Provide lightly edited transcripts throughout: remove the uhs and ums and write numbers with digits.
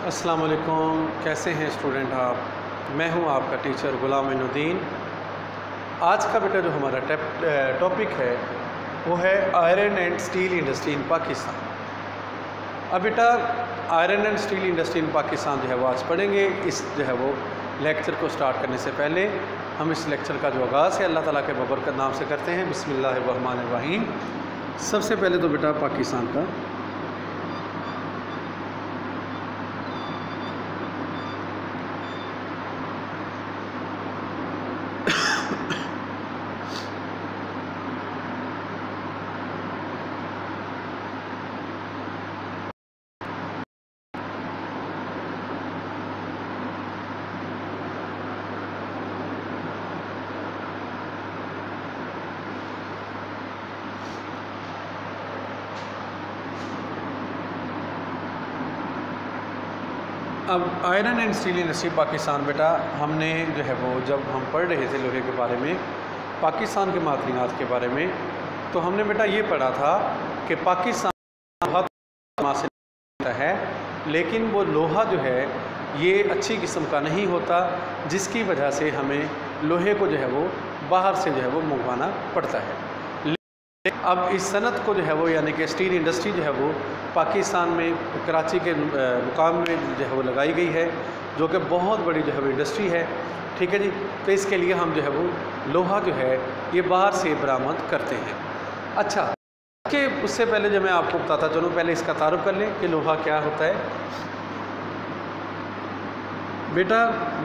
अस्सलाम वालेकुम, कैसे हैं स्टूडेंट आप। मैं हूं आपका टीचर गुलाम मोइनुद्दीन। आज का बेटा जो हमारा टॉपिक है वो है iron and steel industry in Pakistan. अब बेटा iron and steel industry in Pakistan जो है वो आज पढ़ेंगे। इस जो है वो लेक्चर को स्टार्ट करने से पहले हम इस लेक्चर का जो आगाज़ है अल्लाह ताला के बबरकत नाम से करते हैं। बिस्मिल्लाहिर्रहमानिर्रहीम। सबसे पहले तो बेटा पाकिस्तान का अब iron and steel industry Pakistan बेटा हमने जो है वो जब हम पढ़ रहे थे लोहे के बारे में, पाकिस्तान के मादनियात के बारे में, तो हमने बेटा ये पढ़ा था कि पाकिस्तान लोहा से होता है, लेकिन वो लोहा जो है ये अच्छी किस्म का नहीं होता, जिसकी वजह से हमें लोहे को जो है वो बाहर से जो है वो मंगवाना पड़ता है। अब इस सनत को जो है वो यानी कि स्टील इंडस्ट्री जो है वो पाकिस्तान में कराची के मुकाम में जो है वो लगाई गई है, जो कि बहुत बड़ी जो है वो इंडस्ट्री है। ठीक है जी। तो इसके लिए हम जो है वो लोहा जो है ये बाहर से बरामद करते हैं। अच्छा, कि उससे पहले जो मैं आपको बताता चलूँ, पहले इसका तारुफ कर लें कि लोहा क्या होता है। बेटा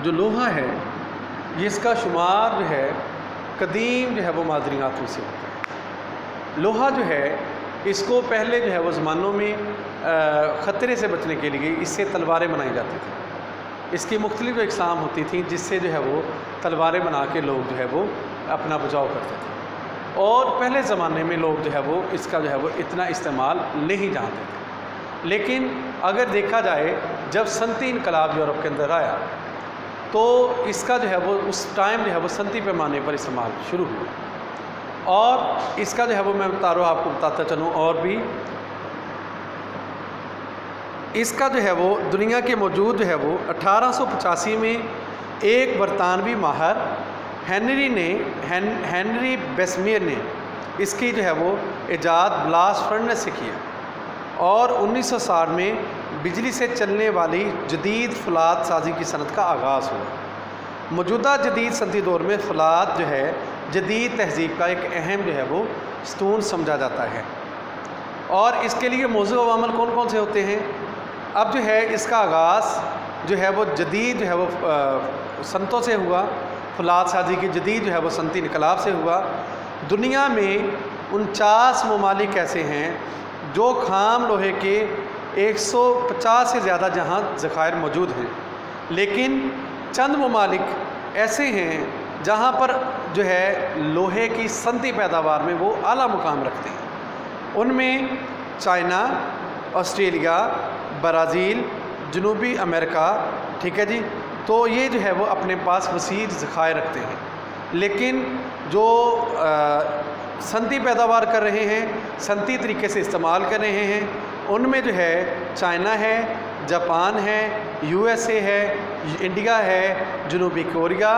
जो लोहा है ये इसका शुमार जो है कदीम जो है वो मादनियात में से होता है। लोहा जो है इसको पहले जो है वो ज़मानों में ख़तरे से बचने के लिए इससे तलवारें बनाई जाती थी। इसकी मुख्तलिफ़ इक़साम होती थी जिससे जो है वो तलवारें बना के लोग जो है वो अपना बचाव करते थे। और पहले ज़माने में लोग जो है वो इसका जो है वो इतना इस्तेमाल नहीं जानते थे। लेकिन अगर देखा जाए जब सनती इनकलाब यूरोप के अंदर आया तो इसका जो है वो उस टाइम जो है वो सनती पैमाने पर इस्तेमाल शुरू हुआ। और इसका जो है वो मैं आपको बताता चलूँ, और भी इसका जो है वो दुनिया के मौजूद जो है वो 1885 में एक बरतानवी माहर हेनरी बेस्मियर ने इसकी जो है वो इजाद ब्लास्ट फर्नेस से किया। और 1960 में बिजली से चलने वाली जदीद फलाद साजी की सनत का आगाज़ हुआ। मौजूदा जदीद सनती दौर में फलाद जो है जदीद तहज़ीब का एक अहम जो है वो स्तून समझा जाता है। और इसके लिए मौजू अवामल कौन कौन से होते हैं। अब जो है इसका आगाज़ जो है वो जदीद जो है वो सनतों से हुआ, फलाद साजी की जदीद जो है वो सनती इनकलाब से हुआ। दुनिया में 49 ममालिक ऐसे हैं जो खाम लोहे के 150 से ज़्यादा जहाँ ज़खायर मौजूद हैं, लेकिन चंद ममालिक ऐसे हैं जहाँ पर जो है लोहे की सनती पैदावार में वो आला मुकाम रखते हैं। उनमें चाइना, ऑस्ट्रेलिया, ब्राज़ील, जनूबी अमेरिका, ठीक है जी। तो ये जो है वो अपने पास वसीर ज़खायर रखते हैं, लेकिन जो सनती पैदावार कर रहे हैं, सनती तरीके से इस्तेमाल कर रहे हैं, उनमें जो है चाइना है, जापान है, USA है, इंडिया है, जनूबी कोरिया,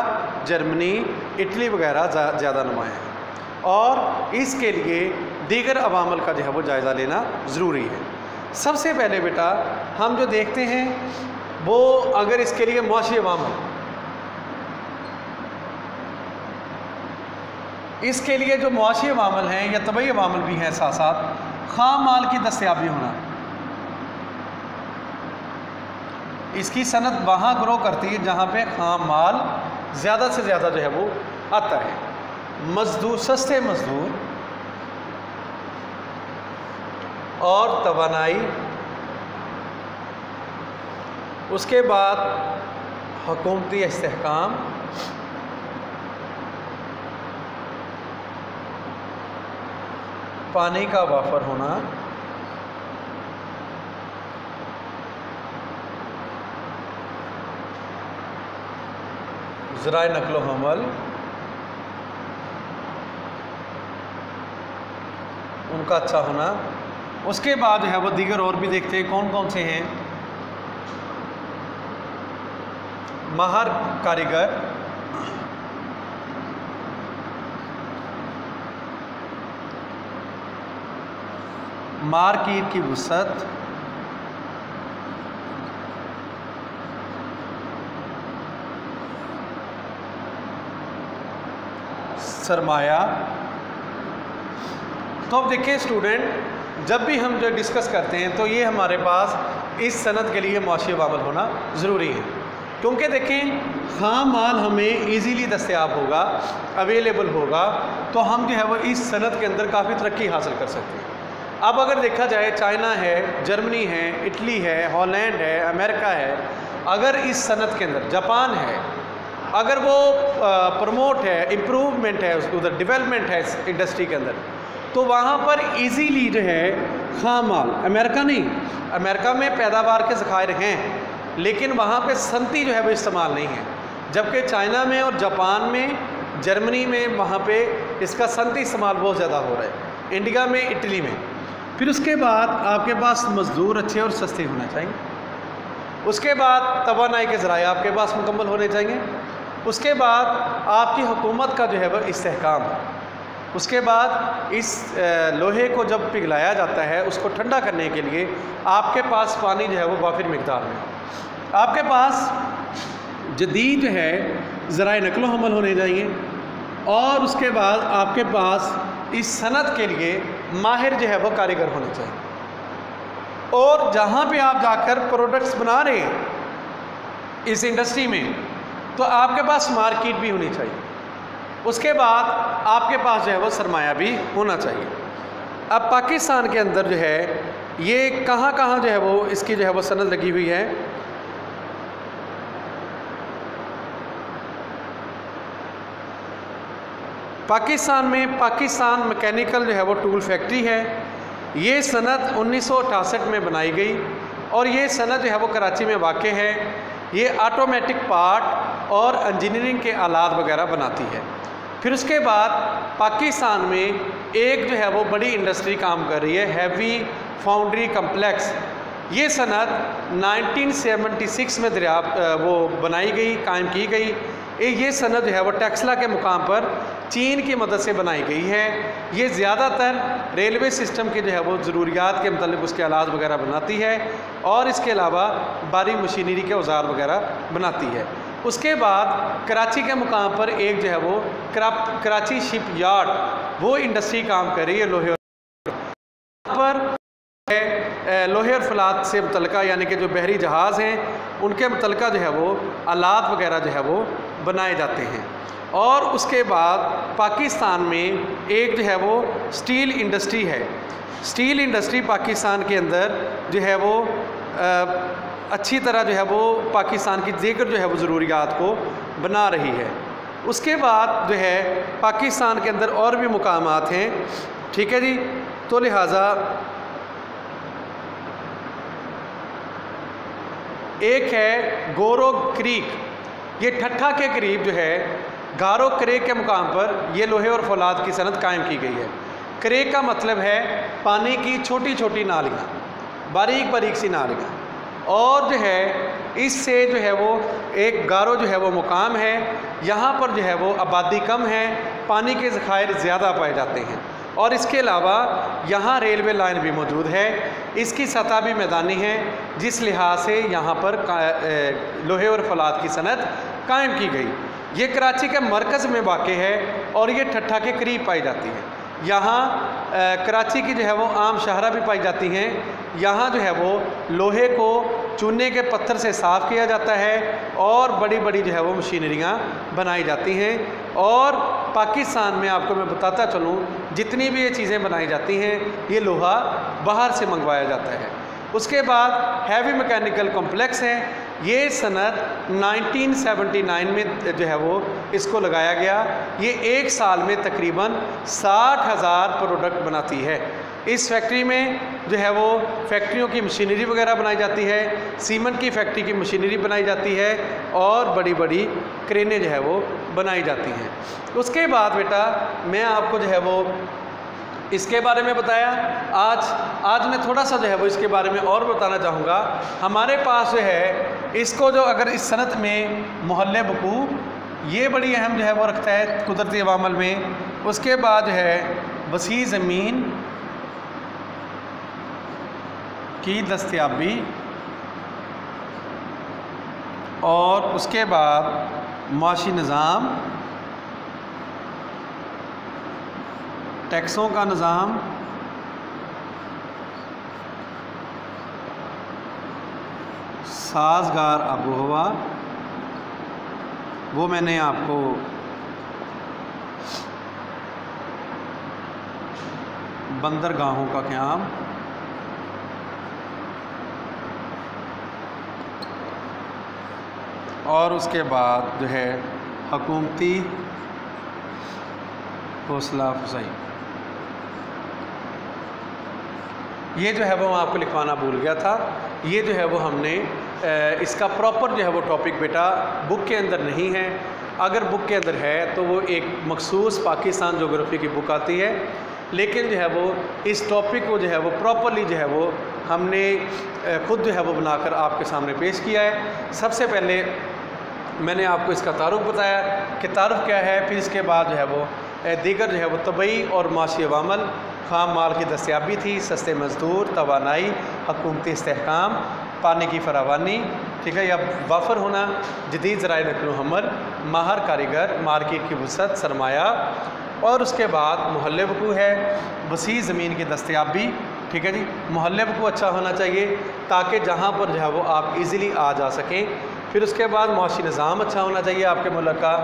जर्मनी, इटली वगैरह ज़्यादा नुमायाँ हैं। और इसके लिए दीगर अवामल का जो है वो जायज़ा लेना ज़रूरी है। सबसे पहले बेटा हम जो देखते हैं वो अगर इसके लिए मुआशी अवामल, इसके लिए जो मुआशी अवामल हैं या तबई अवामल भी हैं, साथ साथ खाम माल की दस्तयाबी होना। इसकी सनत वहाँ ग्रो करती है जहाँ पे खाम माल ज़्यादा से ज़्यादा जो है वो आता है। मज़दूर, सस्ते मज़दूर और तवानाई, उसके बाद हुकूमती इस्तेहकाम, पानी का वाफर होना, ज़राए नक़्लो हमल, उनका अच्छा होना। उसके बाद जो है वो दीगर और भी देखते हैं कौन कौन से हैं। माहर कारीगर, मार्कीर की वसअत, सरमाया। तो अब देखिए स्टूडेंट, जब भी हम जो डिस्कस करते हैं तो ये हमारे पास इस सनद के लिए मुआशी अवामिल होना ज़रूरी है, क्योंकि देखें ख़ाम माल हमें इजीली दस्तयाब होगा, अवेलेबल होगा, तो हम जो है वो इस सनद के अंदर काफ़ी तरक्की हासिल कर सकते हैं। अब अगर देखा जाए चाइना है, जर्मनी है, इटली है, हॉलैंड है, अमेरिका है, अगर इस सनद के अंदर जापान है, अगर वो प्रमोट है, इम्प्रूवमेंट है, उधर डेवलपमेंट है इस इंडस्ट्री के अंदर, तो वहाँ पर इजीली जो है ख़ाम माल, अमेरिका नहीं, अमेरिका में पैदावार के ज़खायर हैं लेकिन वहाँ पे सनती जो है वो इस्तेमाल नहीं है, जबकि चाइना में और जापान में, जर्मनी में वहाँ पे इसका सनती इस्तेमाल बहुत ज़्यादा हो रहा है, इंडिया में, इटली में। फिर उसके बाद आपके पास मज़दूर अच्छे और सस्ते होने चाहिए, उसके बाद तवानाई के ज़राए आपके पास मुकम्मल होने चाहिए, उसके बाद आपकी हुकूमत का जो है वह इस्तेहकाम, उसके बाद इस लोहे को जब पिघलाया जाता है उसको ठंडा करने के लिए आपके पास पानी जो है वो वाफिर मिकदार में, आपके पास जदीद जो है ज़राए नकलो हमल होने चाहिए, और उसके बाद आपके पास इस सनत के लिए माहिर जो है वो कारीगर होने चाहिए, और जहाँ पे आप जाकर प्रोडक्ट्स बना रहे हैं इस इंडस्ट्री में तो आपके पास मार्केट भी होनी चाहिए, उसके बाद आपके पास जो है वो सरमाया भी होना चाहिए। अब पाकिस्तान के अंदर जो है ये कहाँ कहाँ जो है वो इसकी जो है वो सनद लगी हुई है, पाकिस्तान में पाकिस्तान मैकेनिकल जो है वो टूल फैक्ट्री है, ये सनद 1968 में बनाई गई और ये सनद जो है वो कराची में वाक़ है। ये ऑटोमेटिक पार्ट और इंजीनियरिंग के आलात वगैरह बनाती है। फिर उसके बाद पाकिस्तान में एक जो है वो बड़ी इंडस्ट्री काम कर रही है, हैवी फाउंड्री कम्प्लेक्स। ये सनद 1976 में वो बनाई गई, कायम की गई। ये सनद जो है वो टेक्सला के मुकाम पर चीन की मदद से बनाई गई है। ये ज़्यादातर रेलवे सिस्टम के जो है वो ज़रूरियात के मतलब उसके आलात वगैरह बनाती है और इसके अलावा बारीक मशीनरी के औजार वगैरह बनाती है। उसके बाद कराची के मुकाम पर एक जो है वो कराची शिप यार्ड वो इंडस्ट्री काम कर रही है लोहे पर लोहे और फलात से मुतल्लिका, यानी कि जो बहरी जहाज़ हैं उनके मुतल्लिका जो है वो आलात वगैरह जो है वो बनाए जाते हैं। और उसके बाद पाकिस्तान में एक जो है वो स्टील इंडस्ट्री है। स्टील इंडस्ट्री पाकिस्तान के अंदर जो है वो अच्छी तरह जो है वो पाकिस्तान की दीगर जो है वो ज़रूरियात को बना रही है। उसके बाद जो है पाकिस्तान के अंदर और भी मुकामात हैं, ठीक है जी। तो लिहाजा एक है गोरो क्रीक, ये ठट्ठा के करीब जो है गारो क्रेक के मुकाम पर ये लोहे और फौलाद की सनत कायम की गई है। क्रेक का मतलब है पानी की छोटी छोटी नालियाँ, बारीक बारीक सी नालियाँ, और जो है इससे जो है वो एक गारो जो है वो मुकाम है। यहाँ पर जो है वो आबादी कम है, पानी के ज़खायर ज़्यादा पाए जाते हैं और इसके अलावा यहाँ रेलवे लाइन भी मौजूद है। इसकी सतह भी मैदानी है, जिस लिहाज से यहाँ पर लोहे और फौलाद की सनत कायम की गई। ये कराची के मरकज़ में वाक़ है और ये ठट्ठा के करीब पाई जाती है। यहाँ कराची की जो है वो आम शहरा भी पाई जाती हैं। यहाँ जो है वो लोहे को चूने के पत्थर से साफ़ किया जाता है और बड़ी बड़ी जो है वो मशीनरियाँ बनाई जाती हैं। और पाकिस्तान में आपको मैं बताता चलूँ, जितनी भी ये चीज़ें बनाई जाती हैं ये लोहा बाहर से मंगवाया जाता है। उसके बाद हैवी मैकेनिकल कॉम्प्लेक्स है। ये सनद 1979 में जो है वो इसको लगाया गया। ये एक साल में तकरीबन 60,000 प्रोडक्ट बनाती है। इस फैक्ट्री में जो है वो फैक्ट्रियों की मशीनरी वगैरह बनाई जाती है, सीमेंट की फैक्ट्री की मशीनरी बनाई जाती है और बड़ी बड़ी क्रेनें जो है वो बनाई जाती हैं। उसके बाद बेटा मैं आपको जो है वो इसके बारे में बताया। आज मैं थोड़ा सा जो है वो इसके बारे में और बताना चाहूँगा। हमारे पास जो है इसको जो अगर इस सनत में मोहल्ले वकू ये बड़ी अहम जो है वो रखता है कुदरती अवामल में। उसके बाद है वसी ज़मीन की दस्तयाबी, और उसके बाद माशी निज़ाम, टैक्सों का निज़ाम, साजगार आबोहवा, वो मैंने आपको बंदरगाहों का क़याम, और उसके बाद जो है हुकूमती हौसला अफजाई, ये जो है वो मैं आपको लिखवाना भूल गया था। ये जो है वो हमने इसका प्रॉपर जो है वो टॉपिक बेटा बुक के अंदर नहीं है। अगर बुक के अंदर है तो वो एक मखसूस पाकिस्तान जोग्राफ़ी की बुक आती है, लेकिन जो है वो इस टॉपिक को जो है वो प्रॉपरली जो है वो हमने ख़ुद जो है वो बनाकर आपके सामने पेश किया है। सबसे पहले मैंने आपको इसका तारुफ बताया कि तारुफ क्या है, फिर इसके बाद जो है वो दीगर जो है वो तबई और माशी अवामल, खाम माल की दस्तयाबी थी, सस्ते मजदूर, तवानाई, हुकूमती इस्तेहकाम, पानी की फरावानी, ठीक है, या वाफर होना, जदीद ज़राए नक़ल व हमल, माहर कारीगर, मार्केट की वसअत, सरमाया, और उसके बाद मोहल्ले वकू है, वसी ज़मीन की दस्तयाबी, ठीक है जी। मोहल्ले वकू अच्छा होना चाहिए ताकि जहाँ पर जो है वो आप इजीली आ जा सकें। फिर उसके बाद मुआशी निज़ाम अच्छा होना चाहिए आपके मुल्क का,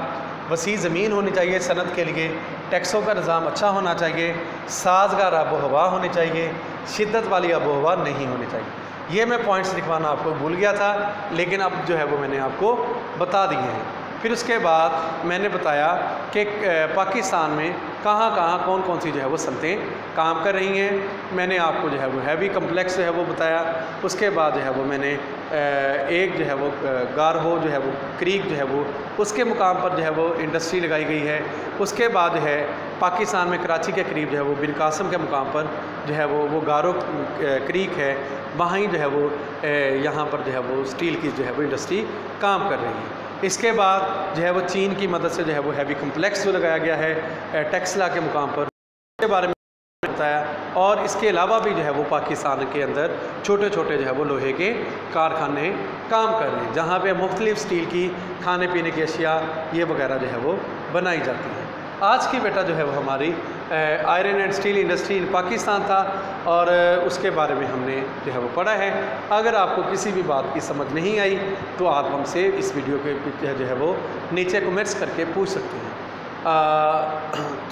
वसी ज़मीन होनी चाहिए सनत के लिए, टैक्सों का निज़ाम अच्छा होना चाहिए, साजगार आबो हवा होनी चाहिए, शिद्दत वाली आबो हवा नहीं होनी चाहिए। ये मैं पॉइंट्स लिखवाना आपको भूल गया था, लेकिन अब जो है वो मैंने आपको बता दिए हैं। फिर उसके बाद मैंने बताया कि पाकिस्तान में कहाँ कहाँ कौन कौन सी जो है वो सनतें काम कर रही हैं। मैंने आपको जो है वो हैवी कम्प्लेक्स जो है वो बताया। उसके बाद जो है वो मैंने एक जो है वो गारहो जो है वो क्रीक जो है वो उसके मुकाम पर जो है वो इंडस्ट्री लगाई गई है। उसके बाद जो है पाकिस्तान में कराची के करीब जो है वो बिन कासम के मुकाम पर जो है वो गारो क्रीक है, वहाँ ही जो है वो यहाँ पर जो है वो स्टील की जो है वो इंडस्ट्री काम कर रही है। इसके बाद जो है वो चीन की मदद से जो है वो हैवी कम्प्लेक्स जो लगाया गया है टेक्सला के मुकाम पर, उसके बारे में बताया। और इसके अलावा भी जो है वो पाकिस्तान के अंदर छोटे छोटे जो है वो लोहे के कारखाने काम कर रहे हैं, जहाँ पे मुख्तलिफ स्टील की खाने पीने की अशिया ये वगैरह जो है वो बनाई जाती हैं। आज की बेटा जो है वो हमारी iron and steel industry in Pakistan था, और उसके बारे में हमने जो है वो पढ़ा है। अगर आपको किसी भी बात की समझ नहीं आई तो आप हमसे इस वीडियो के जो है वो नीचे कमेंट्स करके पूछ सकते हैं।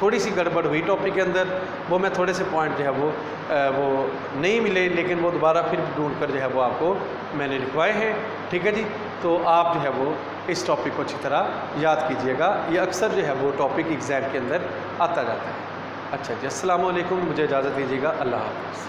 थोड़ी सी गड़बड़ हुई टॉपिक के अंदर, वो मैं थोड़े से पॉइंट जो है वो नहीं मिले, लेकिन वो दोबारा फिर ढूंढ कर जो है वो आपको मैंने लिखवाए हैं, ठीक है जी। तो आप जो है वो इस टॉपिक को अच्छी तरह याद कीजिएगा, ये अक्सर जो है वो टॉपिक एग्ज़ाम के अंदर आता जाता है। अच्छा जी, अस्सलाम वालेकुम, मुझे इजाज़त दीजिएगा, अल्लाह हाफ़िज़।